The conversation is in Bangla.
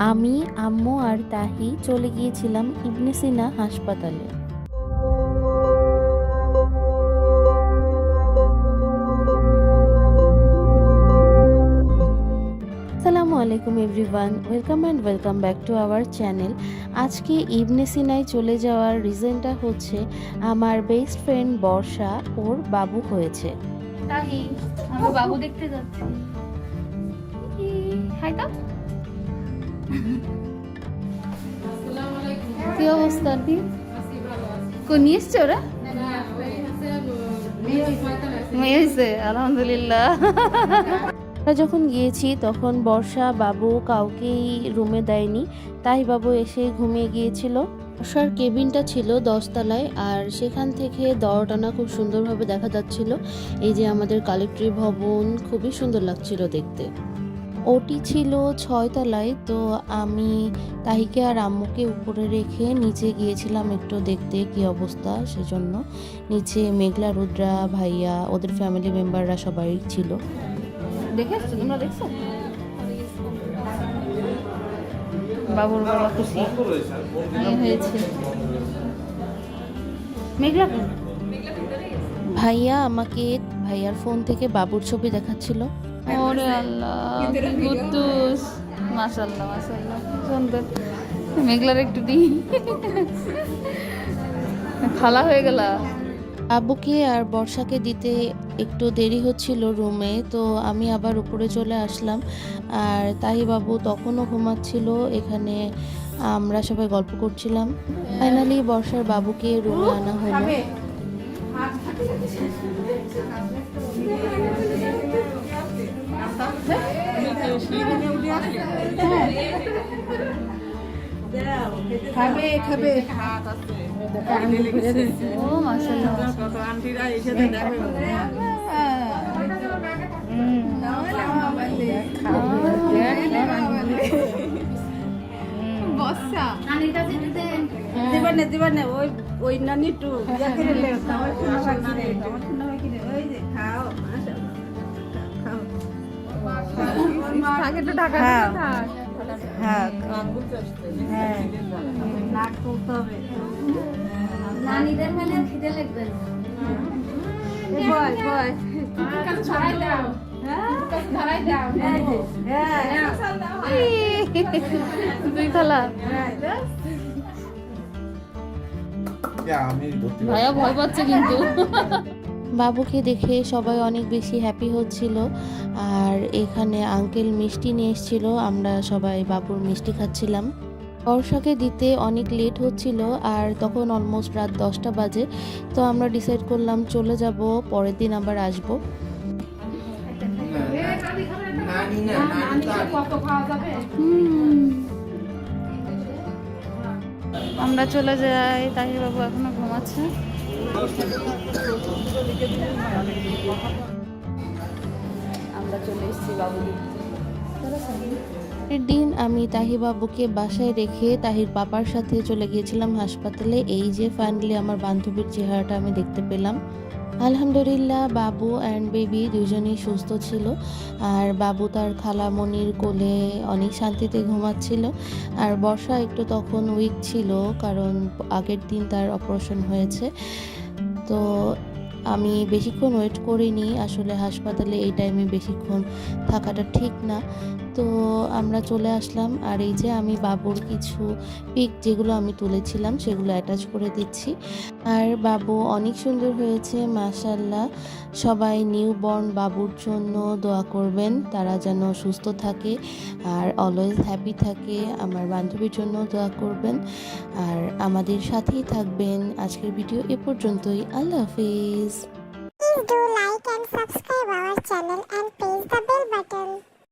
আমি, আম্মু আর তাহি চলে গিয়েছিলাম ইবনে সিনা হাসপাতালে। আসসালামু আলাইকুম everyone, welcome back to our channel. আজকে ইবনে সিনায় চলে যাওয়ার রিজনটা হচ্ছে আমার বেস্ট ফ্রেন্ড বর্ষা, ওর বাবু হয়েছে। তাহি, আমরা বাবু দেখতে যাচ্ছি। হাই দাও। কি অবস্থা দি? কোন নিয়ে এসছে ওরা? মেয়ে হয়েছে, আলহামদুলিল্লাহ। আমরা যখন গিয়েছি তখন বর্ষা বাবু কাউকেই রুমে দেয়নি, তাই বাবু এসে ঘুমিয়ে গিয়েছিল। বর্ষার কেবিনটা ছিল 10 তলায়, আর সেখান থেকে দরটানা খুব সুন্দরভাবে দেখা যাচ্ছিল। এই যে আমাদের কালেক্টরি ভবন, খুবই সুন্দর লাগছিল দেখতে। ওটি ছিল 6 তলায়, তো আমি তাহিকে আর আম্মুকে উপরে রেখে নিচে গিয়েছিলাম একটু দেখতে কি অবস্থা। সেজন্য নিচে মেঘলা, রুদ্রা, ভাইয়া, ওদের ফ্যামিলি মেম্বাররা সবাই ছিল। দেখেছো, তোমরা দেখছো? বাবুর বাবা খুশি হয়েছে। মেঘলা ভাইয়া আমাকে ভাইয়ার ফোন থেকে বাবুর ছবি দেখাচ্ছিল। ওরে আল্লাহ, কুদ্দুস, মাশাআল্লাহ মাশাআল্লাহ, সুন্দর। মেঘলার একটু দি, খালা হয়ে গেল। আব্বুকে আর বর্ষাকে দিতে একটু দেরি হচ্ছিল রুমে, তো আমি আবার উপরে চলে আসলাম। আর তাহি বাবু তখনও ঘুমাচ্ছিল, এখানে আমরা সবাই গল্প করছিলাম। ফাইনালি বর্ষার বাবুকে রুমে আনা হলো। খাবে খাবে ও মাশাআল্লাহ, দিবার না ওই ওই নানি টু খাও নানিদের মানে খিদে লাগবে। দুই খালা ভাইয়া ভয় পাচ্ছে কিন্তু। বাবুকে দেখে সবাই অনেক বেশি হ্যাপি হচ্ছিল। আর এখানে আঙ্কেল মিষ্টি নিয়ে এসেছিল, আমরা সবাই বাবুর মিষ্টি খাচ্ছিলাম। বর্ষাকে দিতে অনেক লেট হচ্ছিল, আর তখন অলমোস্ট রাত 10টা বাজে। তো আমরা ডিসাইড করলাম চলে যাব, পরের দিন আবার আসবো। আমরা চলে যাই, তাহির বাবু এখনো ঘুমাচ্ছে। আমরা চলে এসেছি বাবু পরের দিন আমি তাহি বাবুকে বাসায় রেখে তাহির পাপার সাথে চলে গিয়েছিলাম হাসপাতালে। এই যে ফাইনালি আমার বান্ধবীর চেহারাটা আমি দেখতে পেলাম। আলহামদুলিল্লাহ, বাবু অ্যান্ড বেবি দুজনেই সুস্থ ছিল। আর বাবু তার খালামণির কোলে অনেক শান্তিতে ঘুমাচ্ছিল। আর বর্ষা একটু তখন উইক ছিল, কারণ আগের দিন তার অপারেশন হয়েছে। তো আমি বেশিক্ষণ ওয়েট করিনি, আসলে হাসপাতালে এই টাইমে বেশিক্ষণ থাকাটা ঠিক না। তো আমরা চলে আসলাম। আর এই যে আমি বাবুর কিছু পিক যেগুলো আমি তুলেছিলাম সেগুলো অ্যাটাচ করে দিচ্ছি। আর বাবু অনেক সুন্দর হয়েছে মাশাআল্লাহ। সবাই নিউবর্ন বাবুর জন্য দোয়া করবেন, তারা যেন সুস্থ থাকে আর অলওয়েজ হ্যাপি থাকে। আমার বান্ধবীর জন্য দোয়া করবেন আর আমাদের সাথেই থাকবেন। আজকের ভিডিও এ পর্যন্তই। আল্লাহ হাফিজ। Please do like and subscribe our channel and press the bell button.